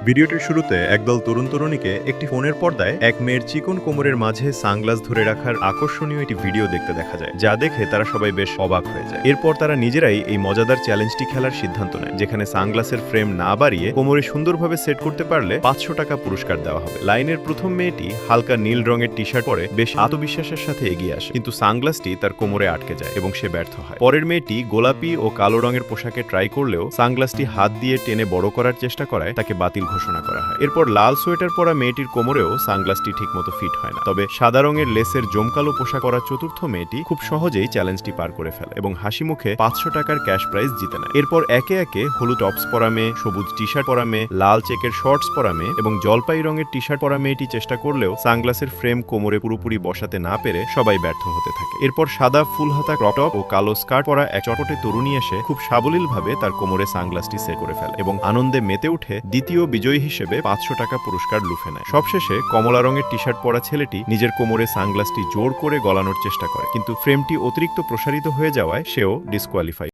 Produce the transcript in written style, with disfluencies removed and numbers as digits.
ভিডিওটির শুরুতে একদল তরুণ তরুণীকে একটি ফোনের পর্দায় এক মেয়ের চিকন কোমরের মাঝে সানগ্লাস ধরে রাখার আকর্ষণীয় একটি ভিডিও দেখতে দেখা যায়, যা দেখে তারা সবাই বেশ অবাক হয়ে যায়। এরপর তারা নিজেরাই এই মজাদার চ্যালেঞ্জটি খেলার সিদ্ধান্ত নেয়, যেখানে সানগ্লাসের ফ্রেম না বাড়িয়ে কোমরে সুন্দরভাবে সেট করতে পারলে 500 টাকা পুরস্কার দেওয়া হবে। লাইনের প্রথম মেয়েটি হালকা নীল রঙের টি শার্ট পরে বেশ আত্মবিশ্বাসের সাথে এগিয়ে আসে, কিন্তু সানগ্লাসটি তার কোমরে আটকে যায় এবং সে ব্যর্থ হয়। পরের মেয়েটি গোলাপি ও কালো রঙের পোশাকে ট্রাই করলেও সানগ্লাসটি হাত দিয়ে টেনে বড় করার চেষ্টা করায় তাকে বাতিল ঘোষণা করা হয়। এরপর লাল সোয়েটার পরা মেয়েটির কোমরেও সানগ্লাসটি ঠিকমতো ফিট হয় না। তবে সাদা রঙের লেসের জমকালো পোশাক পরা চতুর্থ মেয়েটি খুব সহজেই চ্যালেঞ্জটি পার করে ফেলে এবং হাসি মুখে 500 টাকার ক্যাশ প্রাইজ জিতে নেয়। এরপর একে একে হলুদ টপস পরা মেয়ে, সবুজ টি শার্ট পরা মেয়ে, লাল চেকের শর্টস পরা মেয়ে এবং জলপাই রঙের টি শার্ট পরা মেয়েটি চেষ্টা করলেও সানগ্লাসের ফ্রেম কোমরে পুরোপুরি বসাতে না পেরে সবাই ব্যর্থ হতে থাকে। এরপর সাদা ফুল হাতা ক্রপ টপ ও কালো স্কার্ট পরা এক চটপটে তরুণী এসে খুব সাবলীলভাবে তার কোমরে সানগ্লাসটি সেট করে ফেলে এবং আনন্দে মেতে উঠে দ্বিতীয় বিজয়ী হিসেবে 500 টাকা পুরস্কার লুফে নেয়। সবশেষে কমলা রঙের টি শার্ট পরা ছেলেটি নিজের কোমরে সানগ্লাসটি জোর করে গলানোর চেষ্টা করে, কিন্তু ফ্রেমটি অতিরিক্ত প্রসারিত হয়ে যাওয়ায় সেও ডিসকোয়ালিফাই।